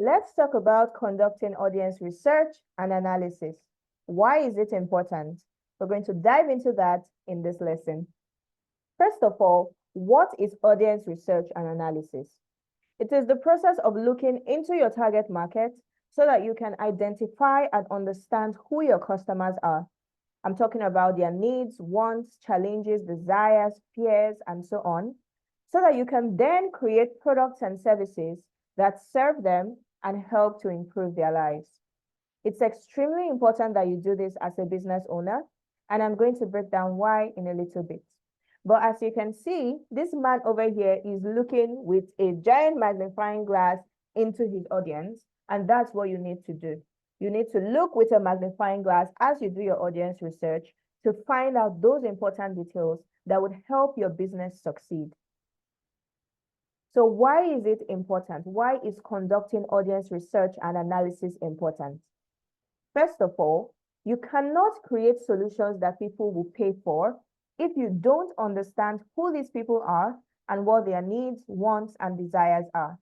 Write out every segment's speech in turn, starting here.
Let's talk about conducting audience research and analysis. Why is it important? We're going to dive into that in this lesson. First of all, what is audience research and analysis? It is the process of looking into your target market so that you can identify and understand who your customers are. I'm talking about their needs, wants, challenges, desires, fears, and so on, so that you can then create products and services that serve them and help to improve their lives. It's extremely important that you do this as a business owner, and I'm going to break down why in a little bit. But as you can see, this man over here is looking with a giant magnifying glass into his audience, and that's what you need to do. You need to look with a magnifying glass as you do your audience research to find out those important details that would help your business succeed. So why is it important? Why is conducting audience research and analysis important? First of all, you cannot create solutions that people will pay for if you don't understand who these people are and what their needs, wants, and desires are.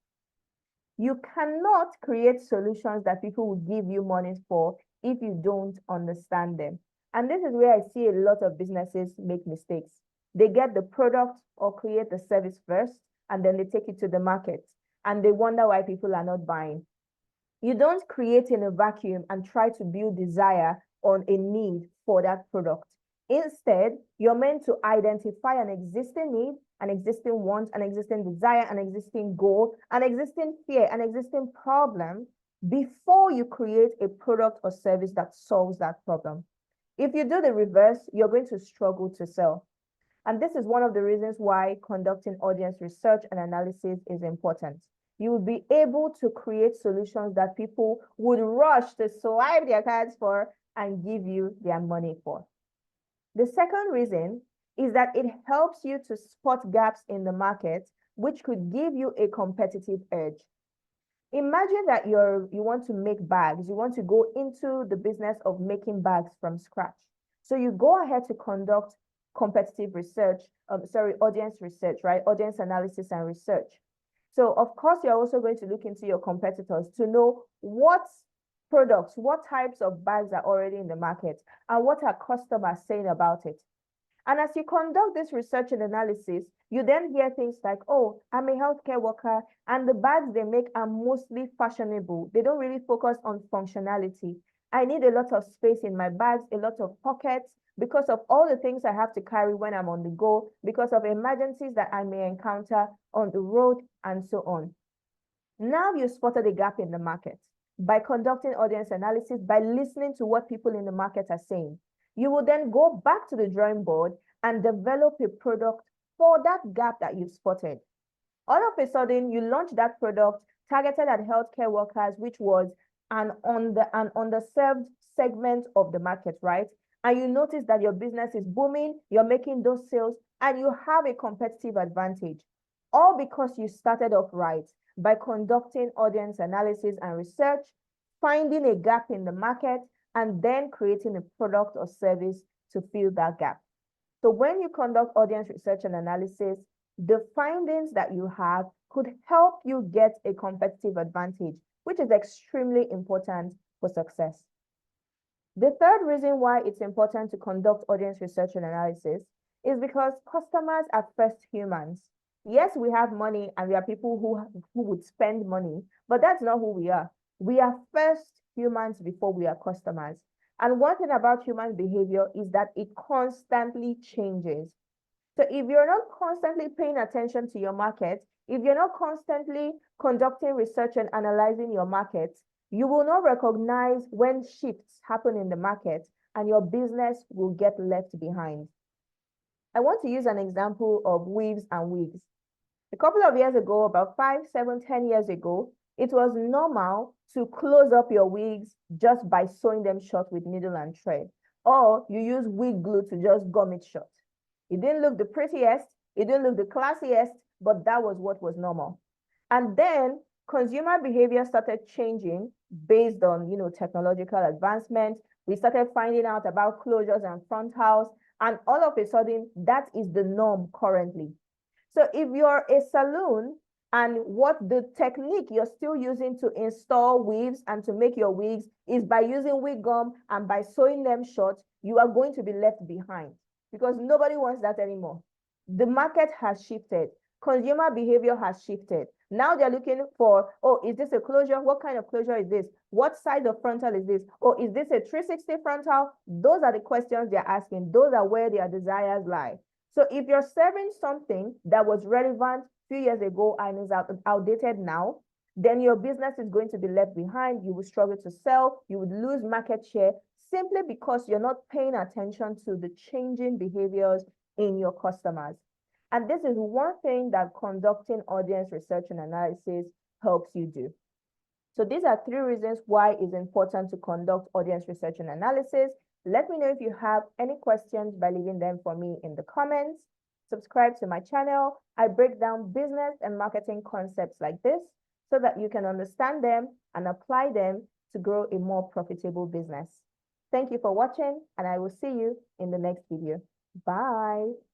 You cannot create solutions that people will give you money for if you don't understand them. And this is where I see a lot of businesses make mistakes. They get the product or create the service first, and then they take it to the market, and they wonder why people are not buying. You don't create in a vacuum and try to build desire on a need for that product. Instead, you're meant to identify an existing need, an existing want, an existing desire, an existing goal, an existing fear, an existing problem before you create a product or service that solves that problem. If you do the reverse, you're going to struggle to sell. And this is one of the reasons why conducting audience research and analysis is important. You will be able to create solutions that people would rush to swipe their cards for and give you their money for. The second reason is that it helps you to spot gaps in the market, which could give you a competitive edge. Imagine that you want to make bags. You want to go into the business of making bags from scratch. So you go ahead to conduct competitive research, audience research, right? Audience analysis and research. So of course, you're also going to look into your competitors to know what products, what types of bags are already in the market and what are customers saying about it. And as you conduct this research and analysis, you then hear things like, oh, I'm a healthcare worker and the bags they make are mostly fashionable. They don't really focus on functionality. I need a lot of space in my bags, a lot of pockets, because of all the things I have to carry when I'm on the go, because of emergencies that I may encounter on the road, and so on. Now you spotted a gap in the market by conducting audience analysis, by listening to what people in the market are saying. You will then go back to the drawing board and develop a product for that gap that you've spotted. All of a sudden, you launch that product targeted at healthcare workers, which was an underserved segment of the market, right? And you notice that your business is booming, you're making those sales, and you have a competitive advantage. All because you started off right by conducting audience analysis and research, finding a gap in the market, and then creating a product or service to fill that gap. So when you conduct audience research and analysis, the findings that you have could help you get a competitive advantage, which is extremely important for success. The third reason why it's important to conduct audience research and analysis is because customers are first humans. Yes, we have money and we are people who would spend money, but that's not who we are. We are first humans before we are customers. And one thing about human behavior is that it constantly changes. So if you're not constantly paying attention to your market, if you're not constantly conducting research and analyzing your market, you will not recognize when shifts happen in the market and your business will get left behind. I want to use an example of weaves and wigs. A couple of years ago, about 5, 7, 10 years ago, it was normal to close up your wigs just by sewing them shut with needle and thread, or you use wig glue to just gum it shut. It didn't look the prettiest, it didn't look the classiest, but that was what was normal. And then consumer behavior started changing based on, technological advancement. We started finding out about closures and frontals, and all of a sudden, that is the norm currently. So if you're a salon and what the technique you're still using to install weaves and to make your wigs is by using wig gum and by sewing them short, you are going to be left behind because nobody wants that anymore. The market has shifted. Consumer behavior has shifted. Now they're looking for, oh, is this a closure? What kind of closure is this? What size of frontal is this? Oh, is this a 360 frontal? Those are the questions they're asking. Those are where their desires lie. So if you're serving something that was relevant few years ago and is outdated now, then your business is going to be left behind. You will struggle to sell. You would lose market share simply because you're not paying attention to the changing behaviors in your customers. And this is one thing that conducting audience research and analysis helps you do. So these are 3 reasons why it's important to conduct audience research and analysis. Let me know if you have any questions by leaving them for me in the comments. Subscribe to my channel. I break down business and marketing concepts like this so that you can understand them and apply them to grow a more profitable business. Thank you for watching, and I will see you in the next video. Bye.